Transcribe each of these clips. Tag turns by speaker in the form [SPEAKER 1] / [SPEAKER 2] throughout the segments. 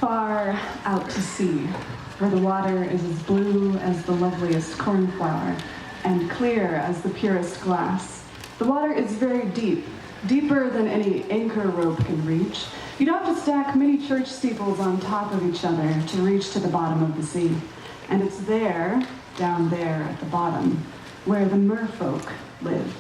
[SPEAKER 1] far out to sea, where the water is as blue as the loveliest cornflower and clear as the purest glass. The water is very deep, deeper than any anchor rope can reach. You'd have to stack many church steeples on top of each other to reach to the bottom of the sea. And it's there, down there at the bottom, where the merfolk live.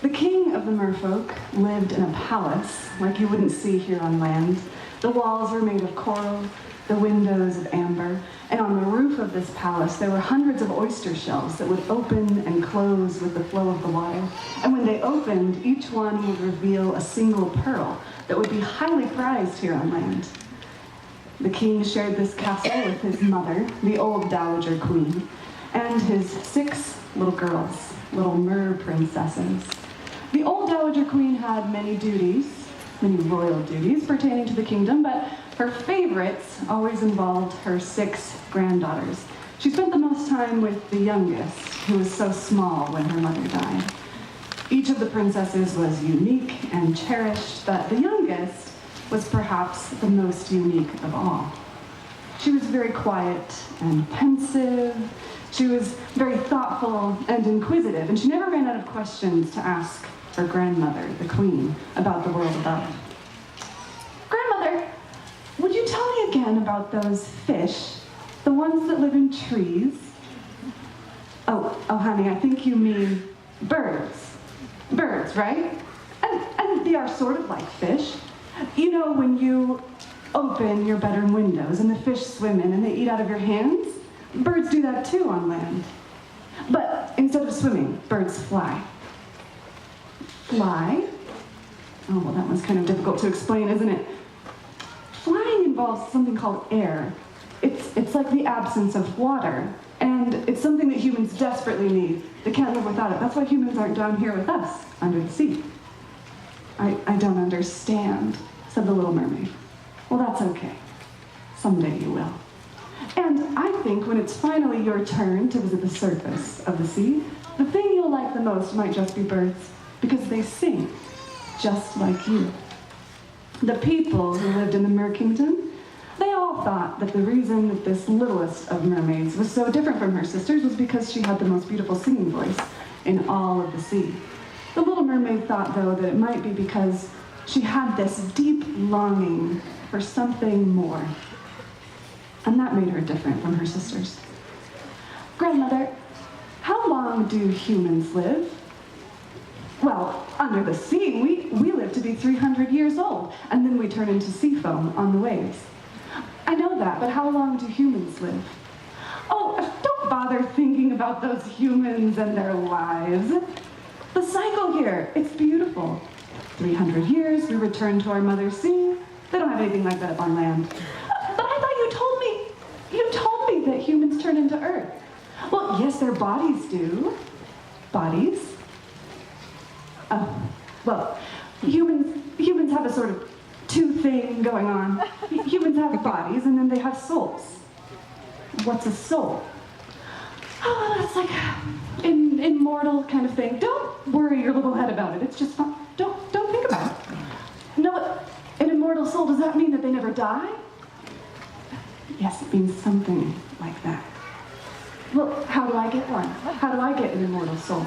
[SPEAKER 1] The king of the merfolk lived in a palace like you wouldn't see here on land. The walls were made of coral, the windows of amber, and on the roof of this palace there were hundreds of oyster shells that would open and close with the flow of the water. And when they opened, each one would reveal a single pearl that would be highly prized here on land. The king shared this castle with his mother, the old dowager queen, and his 6 little girls, little mer princesses. The old dowager queen had many duties, many royal duties pertaining to the kingdom, but her favorites always involved her 6 granddaughters. She spent the most time with the youngest, who was so small when her mother died. Each of the princesses was unique and cherished, but the youngest was perhaps the most unique of all. She was very quiet and pensive. She was very thoughtful and inquisitive, and she never ran out of questions to ask her grandmother, the queen, about the world above. Grandmother, would you tell me again about those fish, the ones that live in trees? Oh, honey, I think you mean birds. Birds, right? And they are sort of like fish. You know, when you open your bedroom windows and the fish swim in and they eat out of your hands? Birds do that too on land. But instead of swimming, birds fly. Fly? Oh, well, that one's kind of difficult to explain, isn't it? Flying involves something called air. It's like the absence of water, and it's something that humans desperately need. They can't live without it. That's why humans aren't down here with us, under the sea. I don't understand, said the Little Mermaid. Well, that's okay. Someday you will. And I think when it's finally your turn to visit the surface of the sea, the thing you'll like the most might just be birds, because they sing, just like you. The people who lived in the Mer Kingdom, they all thought that the reason that this littlest of mermaids was so different from her sisters was because she had the most beautiful singing voice in all of the sea. The Little Mermaid thought, though, that it might be because she had this deep longing for something more. And that made her different from her sisters. Grandmother, how long do humans live? Well, under the sea, we live to be 300 years old, and then we turn into sea foam on the waves. I know that, but how long do humans live? Oh, don't bother thinking about those humans and their lives. The cycle here, it's beautiful. 300 years, we return to our mother sea. They don't have anything like that up on land. But I thought you told me that humans turn into Earth. Well, yes, their bodies do. Bodies? Oh, well, humans have a sort of 2 thing going on. Humans have bodies, and then they have souls. What's a soul? Oh, well, it's like an immortal kind of thing. Don't worry your little head about it. It's just fun. Don't think about it. No, an immortal soul, does that mean that they never die? Yes, it means something like that. Well, how do I get one? How do I get an immortal soul?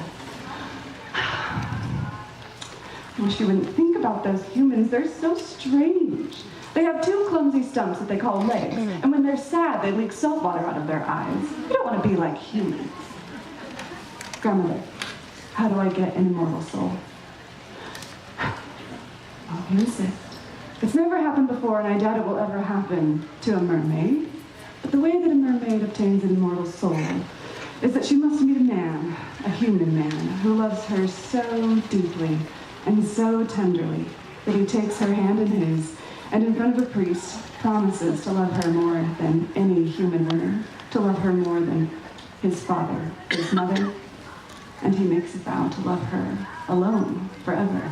[SPEAKER 1] I wish you wouldn't think about those humans. They're so strange. They have 2 clumsy stumps that they call legs, and when they're sad, they leak salt water out of their eyes. You don't want to be like humans. Grandmother, how do I get an immortal soul? I'll insist. It's never happened before, and I doubt it will ever happen to a mermaid. But the way that a mermaid obtains an immortal soul is that she must meet a man, a human man, who loves her so deeply and so tenderly that he takes her hand in his, and in front of a priest promises to love her more than any human woman, to love her more than his father, his mother, and he makes a vow to love her alone forever.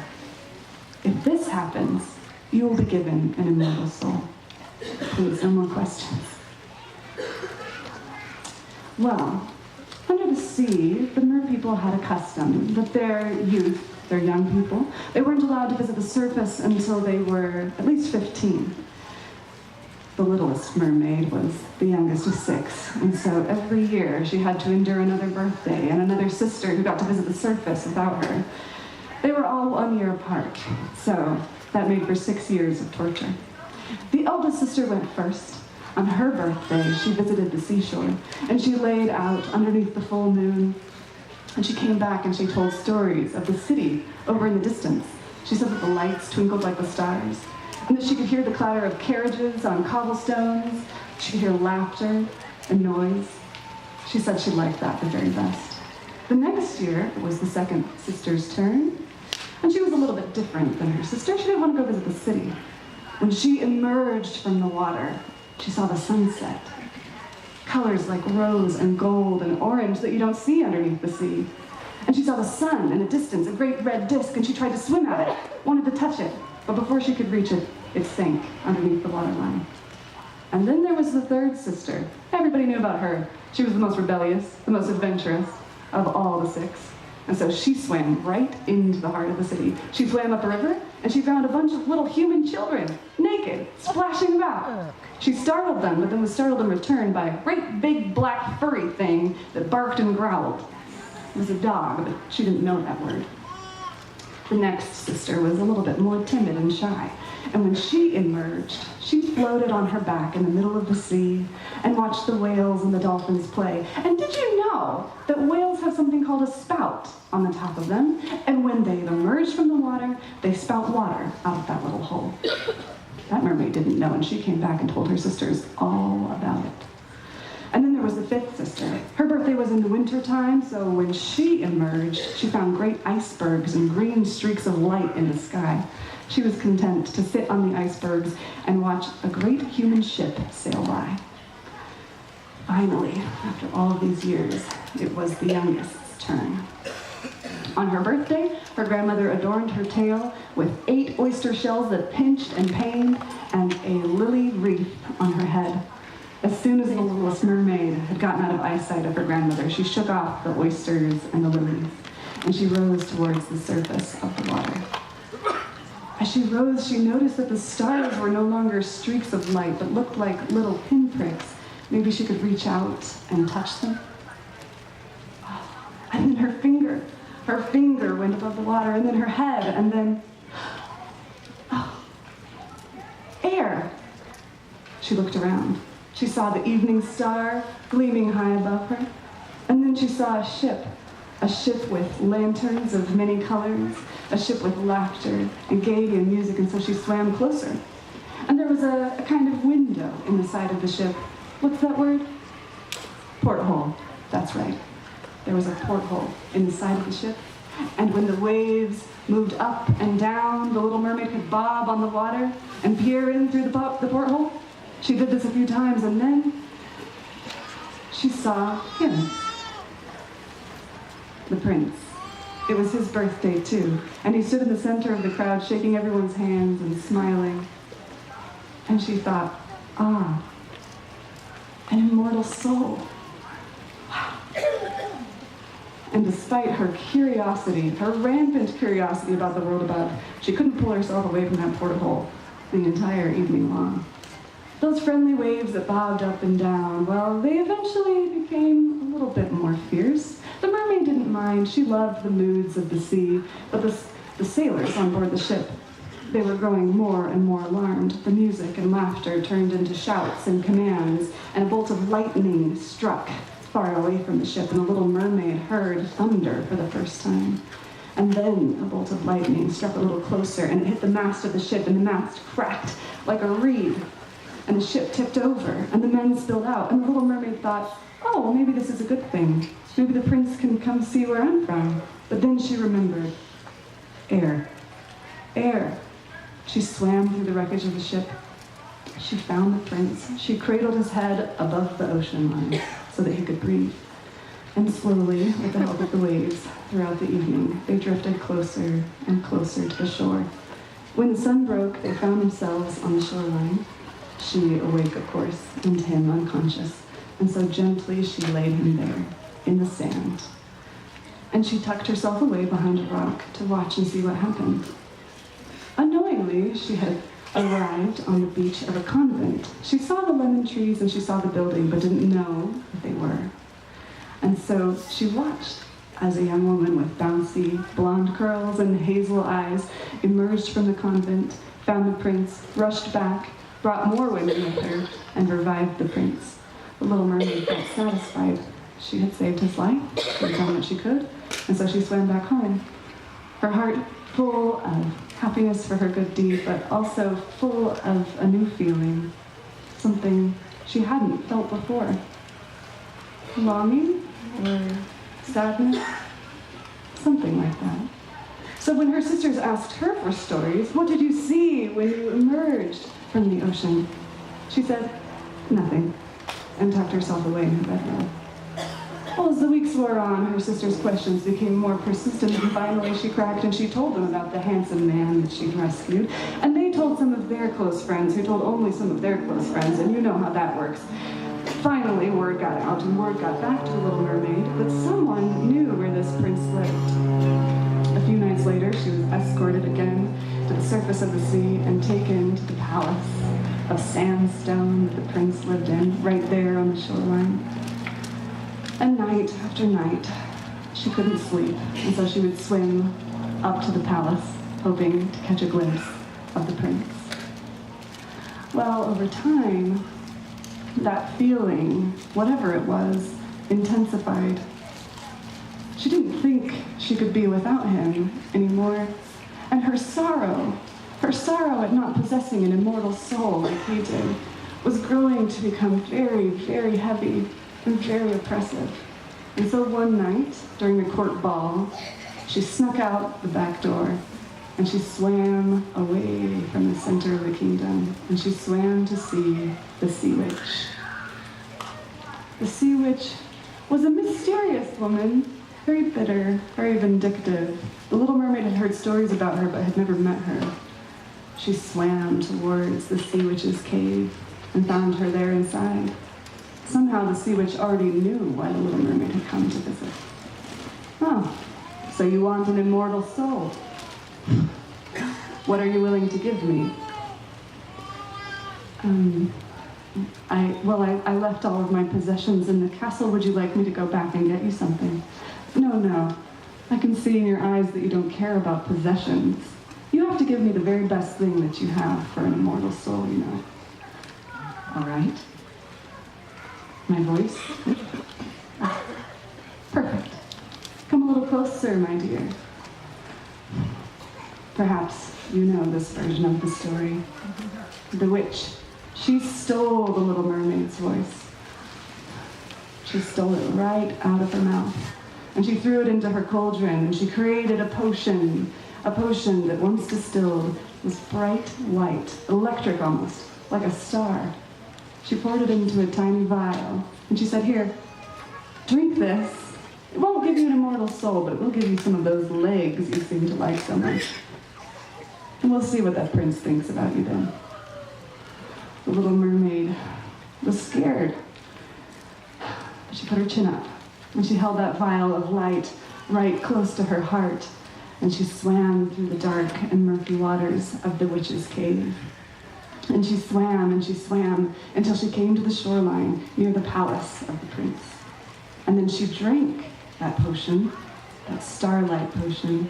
[SPEAKER 1] If this happens, you will be given an immortal soul. Please, no more questions. Well, under the sea, the mer people had a custom that their youth, their young people, they weren't allowed to visit the surface until they were at least 15. The littlest mermaid was the youngest of 6, and so every year she had to endure another birthday and another sister who got to visit the surface without her. They were all 1 year apart, so that made for 6 years of torture. The eldest sister went first. On her birthday, she visited the seashore, and she laid out underneath the full moon, and she came back and she told stories of the city over in the distance. She said that the lights twinkled like the stars, and that she could hear the clatter of carriages on cobblestones. She could hear laughter and noise. She said she liked that the very best. The next year, it was the second sister's turn, and she was a little bit different than her sister. She didn't want to go visit the city. When she emerged from the water, she saw the sunset. Colors like rose and gold and orange that you don't see underneath the sea. And she saw the sun in the distance, a great red disk, and she tried to swim at it, wanted to touch it. But before she could reach it, it sank underneath the waterline. And then there was the third sister. Everybody knew about her. She was the most rebellious, the most adventurous of all the 6. And so she swam right into the heart of the city. She swam up a river, and she found a bunch of little human children, naked, splashing about. She startled them, but then was startled in return by a great big black furry thing that barked and growled. It was a dog, but she didn't know that word. The next sister was a little bit more timid and shy, and when she emerged, she floated on her back in the middle of the sea and watched the whales and the dolphins play. And did you know that whales have something called a spout on the top of them? And when they emerge from the water, they spout water out of that little hole. That mermaid didn't know, and she came back and told her sisters all about it. And then there was the 5th sister. Her birthday was in the winter time, so when she emerged, she found great icebergs and green streaks of light in the sky. She was content to sit on the icebergs and watch a great human ship sail by. Finally, after all of these years, it was the youngest's turn. On her birthday, her grandmother adorned her tail with 8 oyster shells that pinched and pained and a lily wreath on her head. As soon as the littlest mermaid had gotten out of eyesight of her grandmother, she shook off the oysters and the lilies, and she rose towards the surface of the water. As she rose, she noticed that the stars were no longer streaks of light, but looked like little pinpricks. Maybe she could reach out and touch them. And then her finger went above the water, and then her head, and then, air. She looked around. She saw the evening star gleaming high above her, and then she saw a ship with lanterns of many colors, a ship with laughter and gaiety and music, and so she swam closer. And there was a kind of window in the side of the ship. What's that word? Porthole. That's right. There was a porthole in the side of the ship, and when the waves moved up and down, the little mermaid could bob on the water and peer in through the porthole. She did this a few times, and then she saw him, the prince. It was his birthday, too, and he stood in the center of the crowd, shaking everyone's hands and smiling. And she thought, an immortal soul. Wow. And despite her curiosity, her rampant curiosity about the world above, she couldn't pull herself away from that porthole the entire evening long. Those friendly waves that bobbed up and down, well, they eventually became a little bit more fierce. The mermaid didn't mind. She loved the moods of the sea, but the sailors on board the ship, they were growing more and more alarmed. The music and laughter turned into shouts and commands, and a bolt of lightning struck far away from the ship, and the little mermaid heard thunder for the first time. And then a bolt of lightning struck a little closer, and it hit the mast of the ship, and the mast cracked like a reed. And the ship tipped over, and the men spilled out, and the little mermaid thought, oh, well, maybe this is a good thing. Maybe the prince can come see where I'm from. But then she remembered. Air. Air. She swam through the wreckage of the ship. She found the prince. She cradled his head above the ocean line so that he could breathe. And slowly, with the help of the waves, throughout the evening, they drifted closer and closer to the shore. When the sun broke, they found themselves on the shoreline. She awake, of course, and him unconscious. And so gently she laid him there, in the sand. And she tucked herself away behind a rock to watch and see what happened. Unknowingly, she had arrived on the beach of a convent. She saw the lemon trees and she saw the building, but didn't know what they were. And so she watched as a young woman with bouncy blonde curls and hazel eyes emerged from the convent, found the prince, rushed back, brought more women with her, and revived the prince. The Little Mermaid felt satisfied. She had saved his life, she had done what she could, and so she swam back home. Her heart full of happiness for her good deed, but also full of a new feeling, something she hadn't felt before. Longing or sadness, something like that. So when her sisters asked her for stories, what did you see when you emerged from the ocean? She said, nothing, and tucked herself away in her bedroom. Well, as the weeks wore on, her sisters' questions became more persistent, and finally she cracked and she told them about the handsome man that she'd rescued. And they told some of their close friends, who told only some of their close friends, and you know how that works. Finally, word got out, and word got back to the Little Mermaid that someone knew where this prince lived. A few nights later, she was escorted again to the surface of the sea and taken to the palace of sandstone that the prince lived in, right there on the shoreline. And night after night, she couldn't sleep, and so she would swim up to the palace, hoping to catch a glimpse of the prince. Well, over time, that feeling, whatever it was, intensified. She didn't think she could be without him anymore, and her sorrow at not possessing an immortal soul like he did, was growing to become very, very heavy and very oppressive. And so one night, during the court ball, she snuck out the back door and she swam away from the center of the kingdom, and she swam to see the sea witch. The sea witch was a mysterious woman, very bitter, very vindictive. The Little Mermaid had heard stories about her but had never met her. She swam towards the sea witch's cave and found her there inside. Somehow the sea witch already knew why the Little Mermaid had come to visit. Oh, so you want an immortal soul? What are you willing to give me? I left all of my possessions in the castle. Would you like me to go back and get you something? No. I can see in your eyes that you don't care about possessions. You have to give me the very best thing that you have for an immortal soul, you know. All right. My voice? Perfect. Come a little closer, my dear. Perhaps you know this version of the story. The witch, she stole the Little Mermaid's voice. She stole it right out of her mouth. And she threw it into her cauldron, and she created a potion that once distilled was bright white, electric almost, like a star. She poured it into a tiny vial, and she said, here, drink this. It won't give you an immortal soul, but it will give you some of those legs you seem to like so much. And we'll see what that prince thinks about you then. The Little Mermaid was scared. She put her chin up, and she held that vial of light right close to her heart, and she swam through the dark and murky waters of the witch's cave. And she swam until she came to the shoreline near the palace of the prince. And then she drank that potion, that starlight potion.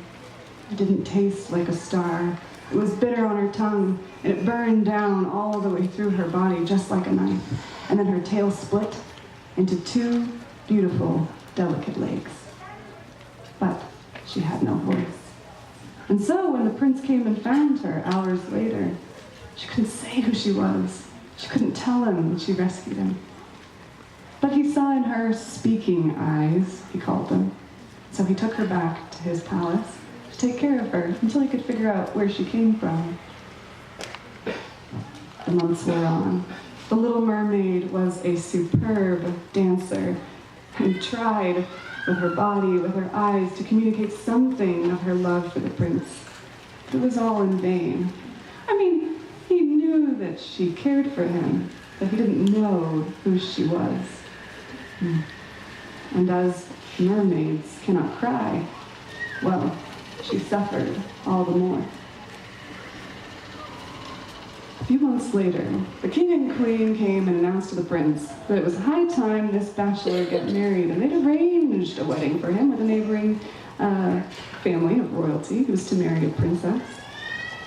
[SPEAKER 1] It didn't taste like a star. It was bitter on her tongue, and it burned down all the way through her body just like a knife. And then her tail split into two beautiful, delicate legs. But she had no voice. And so when the prince came and found her hours later, she couldn't say who she was. She couldn't tell him that she rescued him. But he saw in her speaking eyes, he called them. So he took her back to his palace to take care of her until he could figure out where she came from. The months wore on. The Little Mermaid was a superb dancer and tried with her body, with her eyes, to communicate something of her love for the prince. But it was all in vain. I mean, he knew that she cared for him, but he didn't know who she was. And as mermaids cannot cry, well, she suffered all the more. A few months later, the king and queen came and announced to the prince that it was high time this bachelor get married, and they'd arranged a wedding for him with a neighboring family of royalty who was to marry a princess.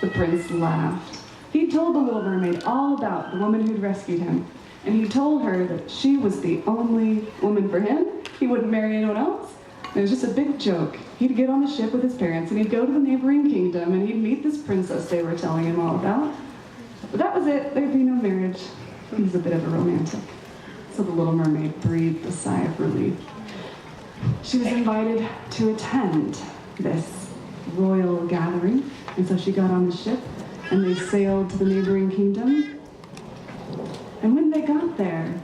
[SPEAKER 1] The prince laughed. He told the Little Mermaid all about the woman who'd rescued him, and he told her that she was the only woman for him. He wouldn't marry anyone else. It was just a big joke. He'd get on the ship with his parents, and he'd go to the neighboring kingdom, and he'd meet this princess they were telling him all about. But that was it. There'd be no marriage. He was a bit of a romantic. So the Little Mermaid breathed a sigh of relief. She was invited to attend this royal gathering, and so she got on the ship, and they sailed to the neighboring kingdom. And when they got there,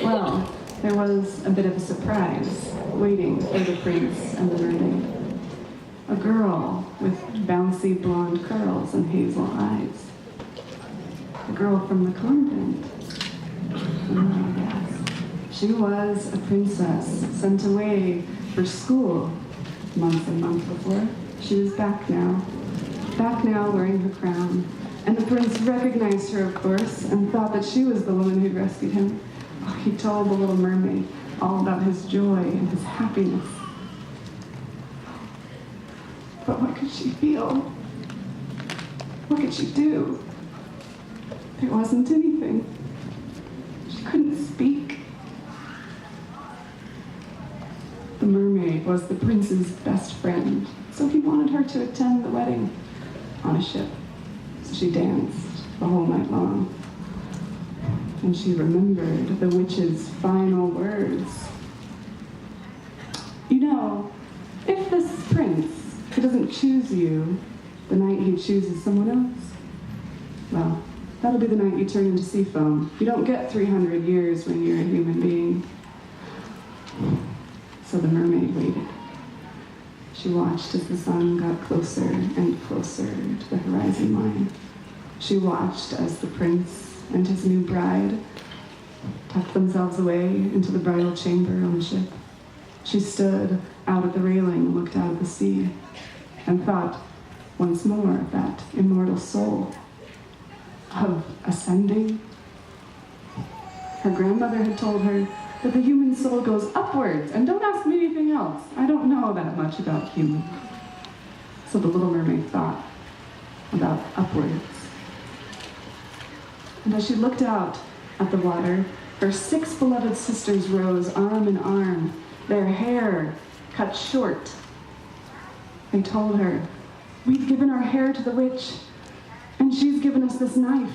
[SPEAKER 1] well, there was a bit of a surprise waiting for the prince and the mermaid. A girl with bouncy blonde curls and hazel eyes. A girl from the convent. Oh, yes. She was a princess sent away for school months and months before. She was back now wearing her crown. And the prince recognized her, of course, and thought that she was the woman who'd rescued him. Oh, he told the Little Mermaid all about his joy and his happiness. But what could she feel? What could she do? There wasn't anything. She couldn't speak. The mermaid was the prince's best friend, so he wanted her to attend the wedding on a ship. So she danced the whole night long. And she remembered the witch's final words. You know, if this prince who doesn't choose you the night he chooses someone else, well, that'll be the night you turn into sea foam. You don't get 300 years when you're a human being. So the mermaid waited. She watched as the sun got closer and closer to the horizon line. She watched as the prince and his new bride tucked themselves away into the bridal chamber on the ship. She stood out at the railing and looked out at the sea and thought once more of that immortal soul, of ascending. Her grandmother had told her that the human soul goes upwards, and don't ask me anything else. I don't know that much about humans. So the Little Mermaid thought about upwards. And as she looked out at the water, her 6 beloved sisters rose arm in arm, their hair cut short. They told her, "We've given our hair to the witch, and she's given us this knife.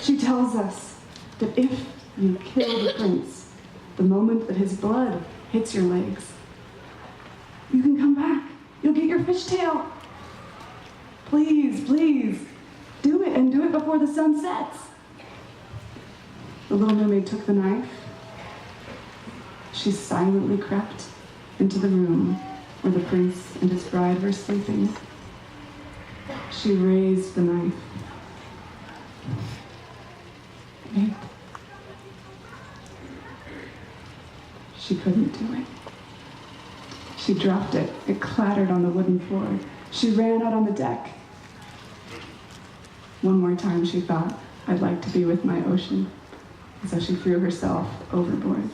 [SPEAKER 1] She tells us that if you kill the prince, the moment that his blood hits your legs, you can come back. You'll get your fishtail. Please, please, do it, and do it before the sun sets." The Little Mermaid took the knife. She silently crept into the room where the prince and his bride were sleeping. She raised the knife. Wait. She couldn't do it. She dropped it. It clattered on the wooden floor. She ran out on the deck. One more time she thought, "I'd like to be with my ocean." And so she threw herself overboard.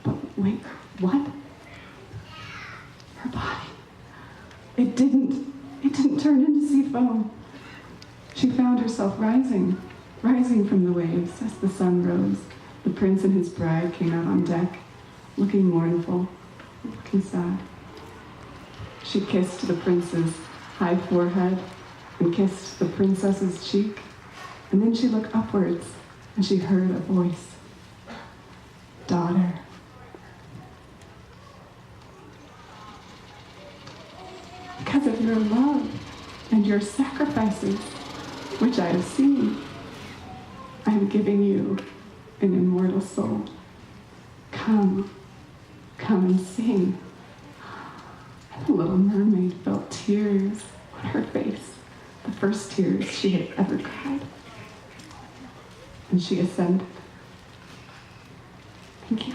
[SPEAKER 1] But wait, what? Her body. It didn't turn into sea foam. She found herself rising from the waves as the sun rose. The prince and his bride came out on deck, looking mournful, looking sad. She kissed the prince's high forehead and kissed the princess's cheek, and then she looked upwards and she heard a voice. "Daughter." "Because of your love and your sacrifices, which I have seen, I am giving you an immortal soul. Come and sing." The Little Mermaid felt tears on her face, the first tears she had ever cried. And she ascended. Thank you.